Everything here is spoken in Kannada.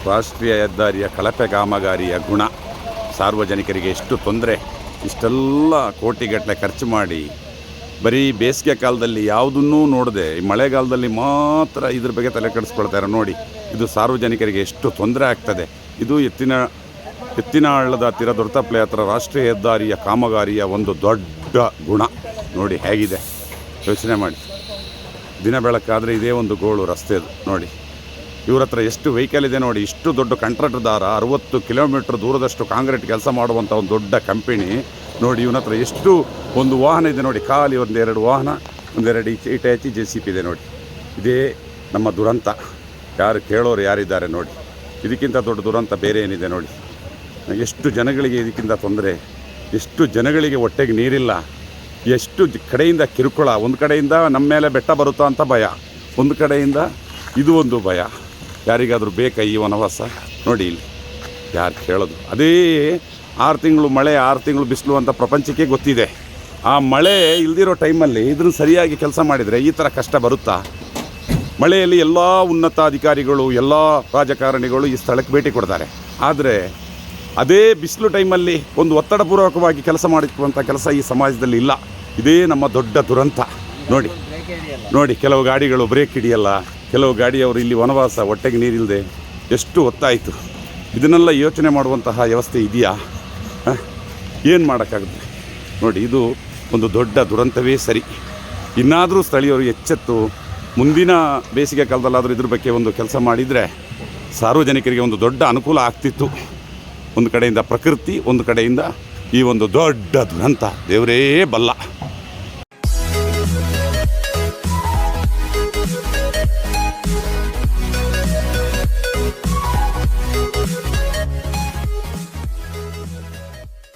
ರಾಷ್ಟ್ರೀಯ ಹೆದ್ದಾರಿಯ ಕಳಪೆ ಕಾಮಗಾರಿಯ ಗುಣ. ಸಾರ್ವಜನಿಕರಿಗೆ ಎಷ್ಟು ತೊಂದರೆ, ಇಷ್ಟೆಲ್ಲ ಕೋಟಿಗಟ್ಟಲೆ ಖರ್ಚು ಮಾಡಿ ಬರೀ ಬೇಸಿಗೆ ಕಾಲದಲ್ಲಿ ಯಾವುದನ್ನೂ ನೋಡದೆ ಮಳೆಗಾಲದಲ್ಲಿ ಮಾತ್ರ ಇದ್ರ ಬಗ್ಗೆ ತಲೆ ಕೆಡಿಸ್ಕೊಳ್ತಾರೆ. ನೋಡಿ, ಇದು ಸಾರ್ವಜನಿಕರಿಗೆ ಎಷ್ಟು ತೊಂದರೆ ಆಗ್ತದೆ. ಇದು ಎತ್ತಿನಹಳ್ಳದ ಹತ್ತಿರ ದೊಡ್ಡತಪ್ಪಲೆ ಹತ್ರ ರಾಷ್ಟ್ರೀಯ ಹೆದ್ದಾರಿಯ ಕಾಮಗಾರಿಯ ಒಂದು ದೊಡ್ಡ ಗುಣ. ನೋಡಿ ಹೇಗಿದೆ, ಯೋಚನೆ ಮಾಡಿ. ದಿನ ಬೆಳಕಾದರೆ ಇದೇ ಒಂದು ಗೋಳು ರಸ್ತೆದು. ನೋಡಿ ಇವ್ರ ಹತ್ರ ಎಷ್ಟು ವೆಹಿಕಲ್ ಇದೆ ನೋಡಿ. ಇಷ್ಟು ದೊಡ್ಡ ಕಾಂಟ್ರಾಕ್ಟರ್ದಾರ 60 ಕಿಲೋಮೀಟ್ರ್ ದೂರದಷ್ಟು ಕಾಂಕ್ರೀಟ್ ಕೆಲಸ ಮಾಡುವಂಥ ಒಂದು ದೊಡ್ಡ ಕಂಪನಿ. ನೋಡಿ ಇವನ ಹತ್ರ ಎಷ್ಟು ಒಂದು ವಾಹನ ಇದೆ ನೋಡಿ, ಖಾಲಿ ಒಂದೆರಡು ವಾಹನ, ಒಂದೆರಡು ಇಟಾಚಿ JCB ಇದೆ ನೋಡಿ. ಇದೇ ನಮ್ಮ ದುರಂತ. ಯಾರು ಕೇಳೋರು ಯಾರಿದ್ದಾರೆ ನೋಡಿ. ಇದಕ್ಕಿಂತ ದೊಡ್ಡ ದುರಂತ ಬೇರೆ ಏನಿದೆ ನೋಡಿ. ಎಷ್ಟು ಜನಗಳಿಗೆ ಇದಕ್ಕಿಂತ ತೊಂದರೆ, ಎಷ್ಟು ಜನಗಳಿಗೆ ಹೊಟ್ಟೆಗೆ ನೀರಿಲ್ಲ, ಎಷ್ಟು ಕಡೆಯಿಂದ ಕಿರುಕುಳ. ಒಂದು ಕಡೆಯಿಂದ ನಮ್ಮ ಮೇಲೆ ಬೆಟ್ಟ ಬರುತ್ತಾ ಅಂತ ಭಯ, ಒಂದು ಕಡೆಯಿಂದ ಇದು ಒಂದು ಭಯ. ಯಾರಿಗಾದರೂ ಬೇಕಾ ಈ ವನವಾಸ? ನೋಡಿ ಇಲ್ಲಿ ಯಾರು ಕೇಳೋದು. ಅದೇ 6 ತಿಂಗಳು ಮಳೆ 6 ತಿಂಗಳು ಬಿಸಿಲು ಅಂತ ಪ್ರಪಂಚಕ್ಕೆ ಗೊತ್ತಿದೆ. ಆ ಮಳೆ ಇಲ್ದಿರೋ ಟೈಮಲ್ಲಿ ಇದನ್ನು ಸರಿಯಾಗಿ ಕೆಲಸ ಮಾಡಿದರೆ ಈ ಥರ ಕಷ್ಟ ಬರುತ್ತಾ? ಮಳೆಯಲ್ಲಿ ಎಲ್ಲ ಉನ್ನತಾಧಿಕಾರಿಗಳು, ಎಲ್ಲ ರಾಜಕಾರಣಿಗಳು ಈ ಸ್ಥಳಕ್ಕೆ ಭೇಟಿ ಕೊಡ್ತಾರೆ. ಆದರೆ ಅದೇ ಬಿಸಿಲು ಟೈಮಲ್ಲಿ ಒಂದು ಒತ್ತಡಪೂರ್ವಕವಾಗಿ ಕೆಲಸ ಮಾಡಿರುವಂಥ ಕೆಲಸ ಈ ಸಮಾಜದಲ್ಲಿ ಇಲ್ಲ. ಇದೇ ನಮ್ಮ ದೊಡ್ಡ ದುರಂತ. ನೋಡಿ ನೋಡಿ, ಕೆಲವು ಗಾಡಿಗಳು ಬ್ರೇಕ್ ಹಿಡಿಯಲ್ಲ, ಕೆಲವು ಗಾಡಿಯವರು ಇಲ್ಲಿ ವನವಾಸ, ಹೊಟ್ಟೆಗೆ ನೀರಿಲ್ಲದೆ ಎಷ್ಟು ಹೊತ್ತಾಯಿತು. ಇದನ್ನೆಲ್ಲ ಯೋಚನೆ ಮಾಡುವಂತಹ ವ್ಯವಸ್ಥೆ ಇದೆಯಾ? ಏನು ಮಾಡೋಕ್ಕಾಗುತ್ತೆ ನೋಡಿ. ಇದು ಒಂದು ದೊಡ್ಡ ದುರಂತವೇ ಸರಿ. ಇನ್ನಾದರೂ ಸ್ಥಳೀಯರು ಎಚ್ಚೆತ್ತು ಮುಂದಿನ ಬೇಸಿಗೆ ಕಾಲದಲ್ಲಾದರೂ ಇದ್ರ ಬಗ್ಗೆ ಒಂದು ಕೆಲಸ ಮಾಡಿದರೆ ಸಾರ್ವಜನಿಕರಿಗೆ ಒಂದು ದೊಡ್ಡ ಅನುಕೂಲ ಆಗ್ತಿತ್ತು. ಒಂದು ಕಡೆಯಿಂದ ಪ್ರಕೃತಿ, ಒಂದು ಕಡೆಯಿಂದ ಈ ಒಂದು ದೊಡ್ಡ ದುರಂತ. ದೇವರೇ ಬಲ್ಲ.